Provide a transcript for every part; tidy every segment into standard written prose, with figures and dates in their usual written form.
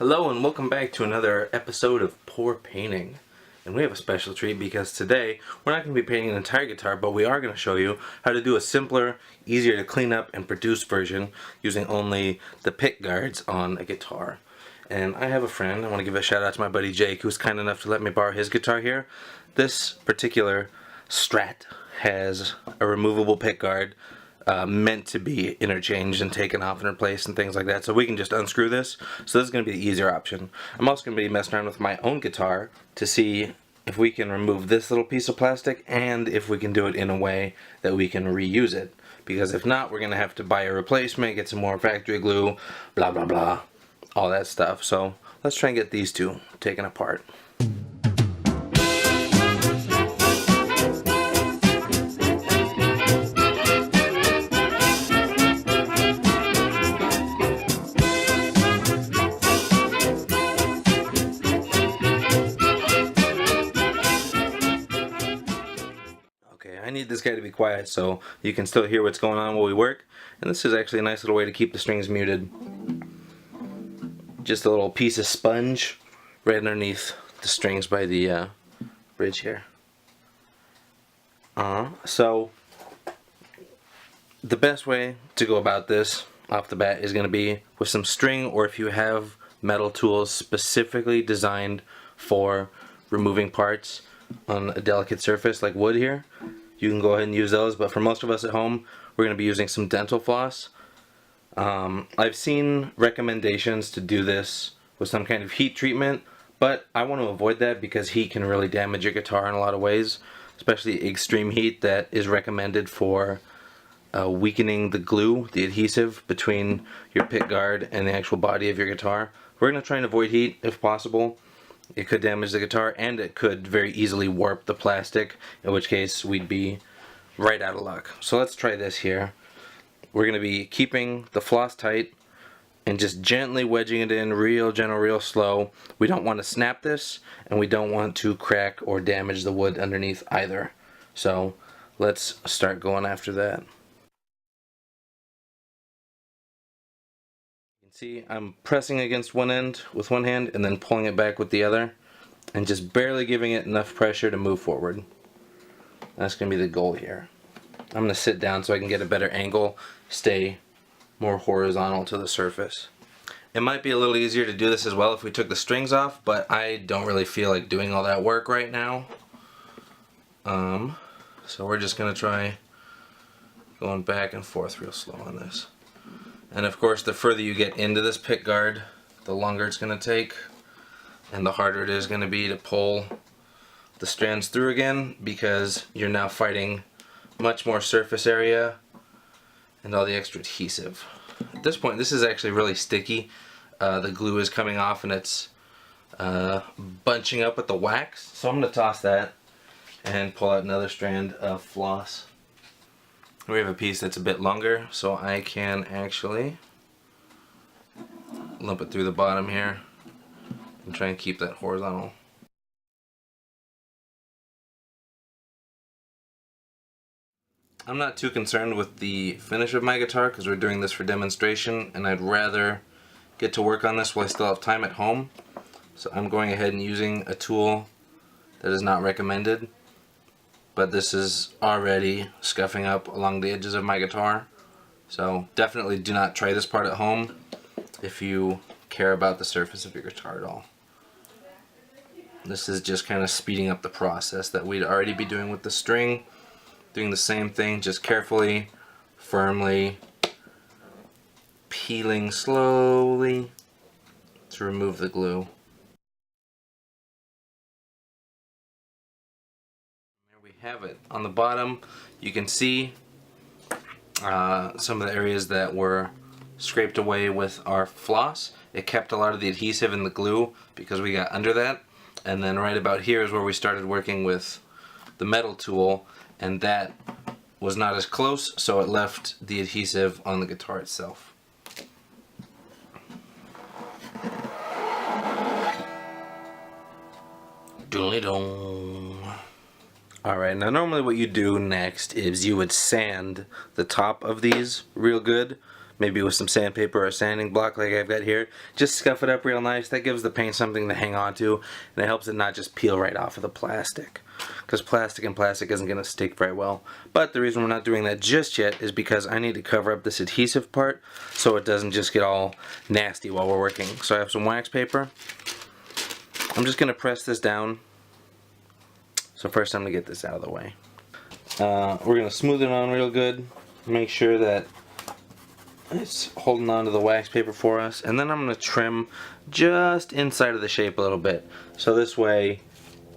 Hello and welcome back to another episode of Pour Painting. And we have a special treat because today we're not going to be painting an entire guitar, but we are going to show you how to do a simpler, easier to clean up and produce version using only the pick guards on a guitar. And I have a friend, I want to give a shout out to my buddy Jake, who's kind enough to let me borrow his guitar here. This particular Strat has a removable pick guard meant to be interchanged and taken off and replaced and things like that, so we can just unscrew this. So this is going to be the easier option. I'm also going to be messing around with my own guitar to see if we can remove this little piece of plastic and if we can do it in a way that we can reuse it, because if not, we're going to have to buy a replacement, get some more factory glue, blah blah blah, all that stuff. So let's try and get these two taken apart. I need this guy to be quiet so you can still hear what's going on while we work, and this is actually a nice little way to keep the strings muted. Just a little piece of sponge right underneath the strings by the bridge here. So the best way to go about this off the bat is going to be with some string, or if you have metal tools specifically designed for removing parts on a delicate surface like wood here, you can go ahead and use those. But for most of us at home, we're going to be using some dental floss. I've seen recommendations to do this with some kind of heat treatment, but I want to avoid that because heat can really damage your guitar in a lot of ways, especially extreme heat that is recommended for weakening the glue, the adhesive between your pick guard and the actual body of your guitar. We're going to try and avoid heat if possible. It could damage the guitar, and it could very easily warp the plastic, in which case we'd be right out of luck. So let's try this here. We're going to be keeping the floss tight and just gently wedging it in, real gentle, real slow. We don't want to snap this, and we don't want to crack or damage the wood underneath either. So let's start going after that. See, I'm pressing against one end with one hand and then pulling it back with the other, and just barely giving it enough pressure to move forward. That's going to be the goal here. I'm going to sit down so I can get a better angle, stay more horizontal to the surface. It might be a little easier to do this as well if we took the strings off, but I don't really feel like doing all that work right now. So we're just going to try going back and forth real slow on this. And of course, the further you get into this pick guard, the longer it's going to take, and the harder it is going to be to pull the strands through again, because you're now fighting much more surface area and all the extra adhesive. At this point, this is actually really sticky. The glue is coming off and it's bunching up with the wax. So I'm going to toss that and pull out another strand of floss. We have a piece that's a bit longer, so I can actually lump it through the bottom here and try and keep that horizontal. I'm not too concerned with the finish of my guitar because we're doing this for demonstration, and I'd rather get to work on this while I still have time at home. So I'm going ahead and using a tool that is not recommended, but this is already scuffing up along the edges of my guitar. So definitely do not try this part at home if you care about the surface of your guitar at all. This is just kind of speeding up the process that we'd already be doing with the string. Doing the same thing, just carefully, firmly, peeling slowly to remove the glue. Have it. On the bottom you can see some of the areas that were scraped away with our floss. It kept a lot of the adhesive and the glue because we got under that, and then right about here is where we started working with the metal tool, and that was not as close, so it left the adhesive on the guitar itself. Doodly-dong. Alright, now normally what you do next is you would sand the top of these real good, maybe with some sandpaper or a sanding block like I've got here. Just scuff it up real nice. That gives the paint something to hang on to, and it helps it not just peel right off of the plastic, because plastic isn't going to stick very well. But the reason we're not doing that just yet is because I need to cover up this adhesive part so it doesn't just get all nasty while we're working. So I have some wax paper. I'm just going to press this down. So first I'm going to get this out of the way. We're going to smooth it on real good. Make sure that it's holding on to the wax paper for us. And then I'm going to trim just inside of the shape a little bit. So this way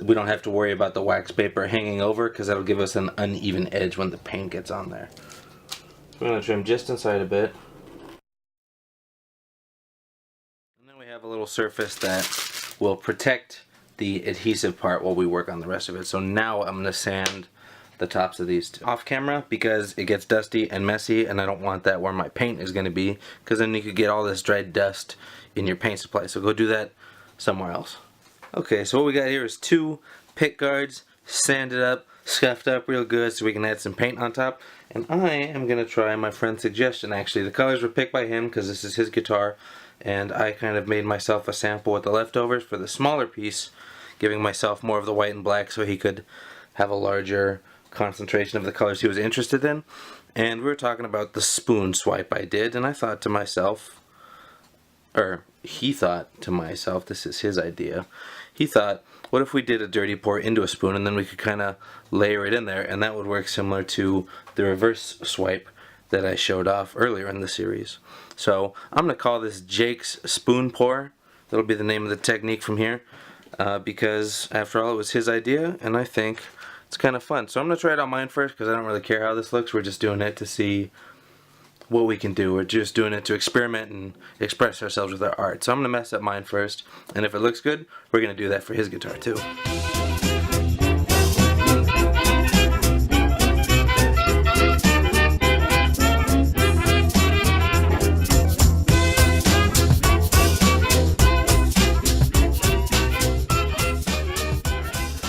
we don't have to worry about the wax paper hanging over, because that'll give us an uneven edge when the paint gets on there. So we're going to trim just inside a bit. And then we have a little surface that will protect the adhesive part while we work on the rest of it. So now I'm going to sand the tops of these two off camera, because it gets dusty and messy, and I don't want that where my paint is going to be, because then you could get all this dried dust in your paint supply. So go do that somewhere else. Okay, so what we got here is 2 pick guards, sanded up, scuffed up real good so we can add some paint on top. And I am going to try my friend's suggestion. Actually, the colors were picked by him because this is his guitar, and I kind of made myself a sample with the leftovers for the smaller piece, giving myself more of the white and black so he could have a larger concentration of the colors he was interested in. And we were talking about the spoon swipe I did, and I thought to myself, or he thought to myself, this is his idea, he thought, what if we did a dirty pour into a spoon and then we could kind of layer it in there, and that would work similar to the reverse swipe that I showed off earlier in the series. So I'm going to call this Jake's spoon pour. That'll be the name of the technique from here, because after all it was his idea and I think it's kind of fun. So I'm going to try it on mine first, because I don't really care how this looks. We're just doing it to see what we can do. We're just doing it to experiment and express ourselves with our art. So I'm going to mess up mine first, and if it looks good, we're going to do that for his guitar too.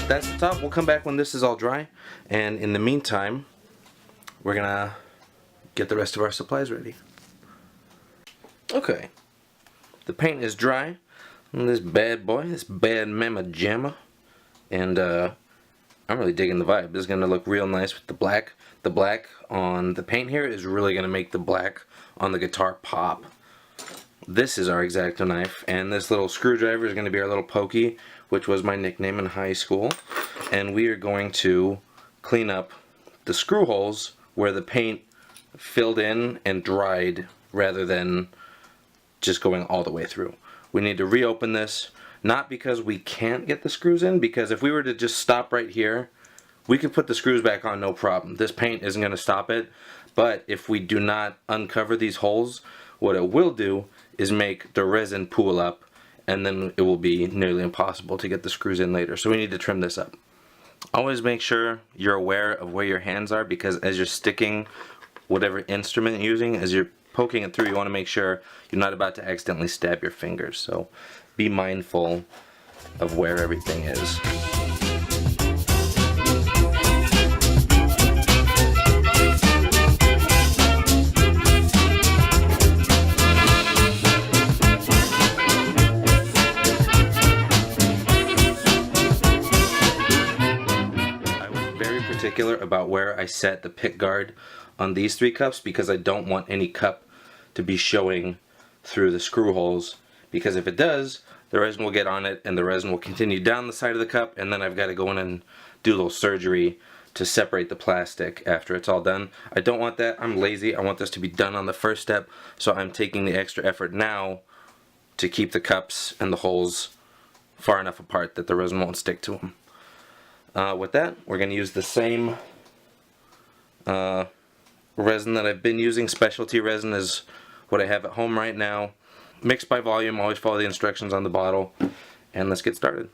That's the top. We'll come back when this is all dry, and in the meantime we're going to get the rest of our supplies ready. Okay, the paint is dry on this bad boy, this bad mama jamma, and I'm really digging the vibe. This is going to look real nice with the black. The black on the paint here is really going to make the black on the guitar pop. This is our X-Acto knife, and this little screwdriver is going to be our little pokey, which was my nickname in high school, and we are going to clean up the screw holes where the paint filled in and dried rather than just going all the way through. We need to reopen this, not because we can't get the screws in, because if we were to just stop right here, we could put the screws back on no problem. This paint isn't going to stop it, but if we do not uncover these holes, what it will do is make the resin pool up, and then it will be nearly impossible to get the screws in later. So we need to trim this up. Always make sure you're aware of where your hands are, because as you're sticking whatever instrument you're using, as you're poking it through, you want to make sure you're not about to accidentally stab your fingers. So be mindful of where everything is. I was very particular about where I set the pick guard on these 3 cups, because I don't want any cup to be showing through the screw holes, because if it does, the resin will get on it and the resin will continue down the side of the cup, and then I've got to go in and do a little surgery to separate the plastic after it's all done. I don't want that. I'm lazy. I want this to be done on the first step, so I'm taking the extra effort now to keep the cups and the holes far enough apart that the resin won't stick to them. With that, we're going to use the same resin that I've been using. Specialty resin is what I have at home right now. Mixed by volume, always follow the instructions on the bottle, and let's get started.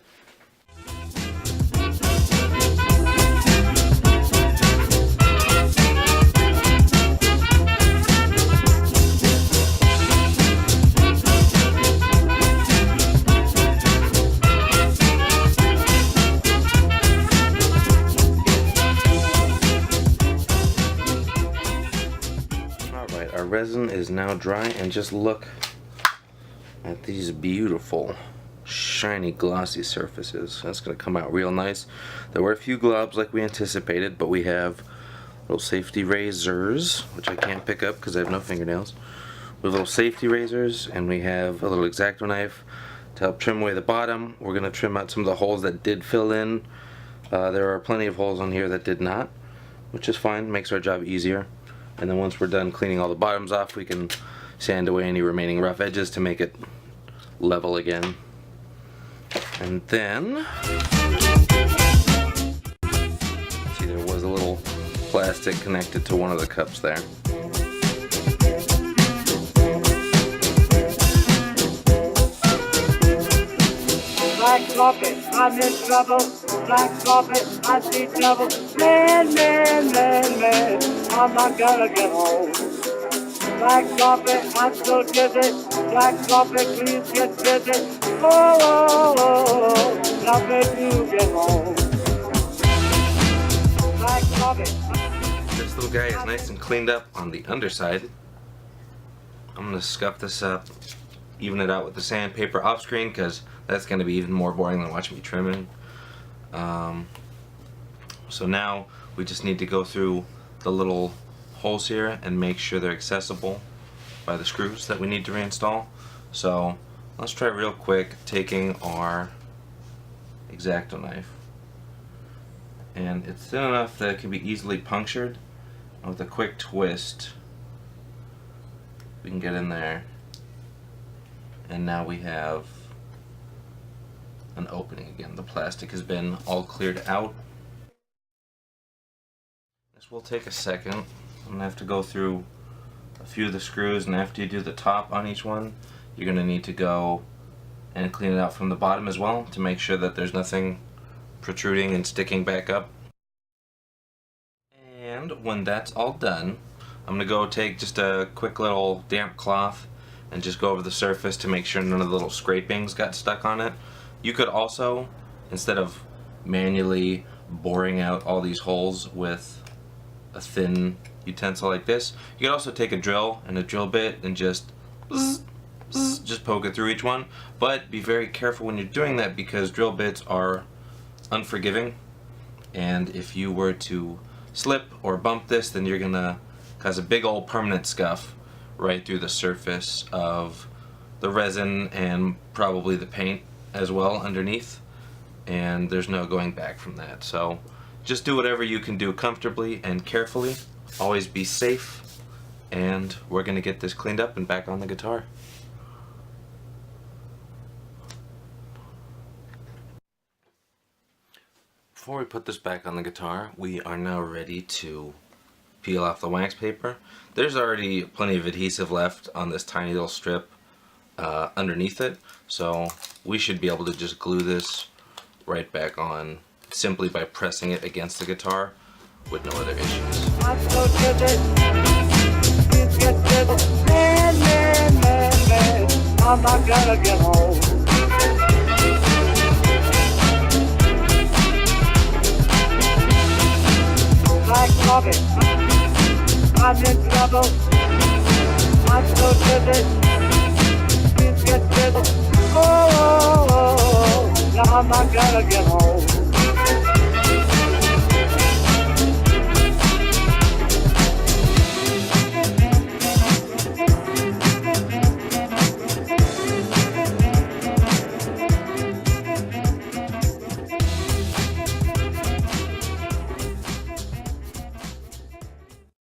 Our resin is now dry, and just look at these beautiful shiny glossy surfaces. That's going to come out real nice. There were a few globs like we anticipated, but we have little safety razors, which I can't pick up because I have no fingernails. We have little safety razors, and we have a little X-Acto knife to help trim away the bottom. We're going to trim out some of the holes that did fill in. There are plenty of holes on here that did not, which is fine, makes our job easier. And then once we're done cleaning all the bottoms off, we can sand away any remaining rough edges to make it level again. And then, see, there was a little plastic connected to one of the cups there. Black carpet, I'm in trouble. Black carpet, I see trouble. Man, man, man, man, I'm not gonna get home. Black carpet, I'm so dizzy. Black carpet, please get busy. Oh, oh, oh, oh, nothing to get home. Black carpet. This little guy is nice and cleaned up on the underside. I'm gonna scuff this up, even it out with the sandpaper off screen, because that's going to be even more boring than watching me trimming. So now we just need to go through the little holes here and make sure they're accessible by the screws that we need to reinstall. So let's try real quick taking our X-Acto knife, and it's thin enough that it can be easily punctured. And with a quick twist we can get in there, and now we have an opening again. The plastic has been all cleared out. This will take a second. I'm gonna have to go through a few of the screws, and after you do the top on each one, you're gonna need to go and clean it out from the bottom as well to make sure that there's nothing protruding and sticking back up. And when that's all done, I'm gonna go take just a quick little damp cloth and just go over the surface to make sure none of the little scrapings got stuck on it. You could also, instead of manually boring out all these holes with a thin utensil like this, you could also take a drill and a drill bit and just poke it through each one. But be very careful when you're doing that, because drill bits are unforgiving, and if you were to slip or bump this, then you're gonna cause a big old permanent scuff right through the surface of the resin and probably the paint as well underneath, and there's no going back from that. So just do whatever you can do comfortably and carefully. Always be safe, and we're gonna get this cleaned up and back on the guitar. Before we put this back on the guitar, we are now ready to peel off the wax paper. There's already plenty of adhesive left on this tiny little strip underneath it, so we should be able to just glue this right back on simply by pressing it against the guitar with no other issues. I'm not gonna get home. Black carpet, I'm in trouble. I'm so dizzy. Please get busy. Oh, oh, oh, now I'm not gonna get home.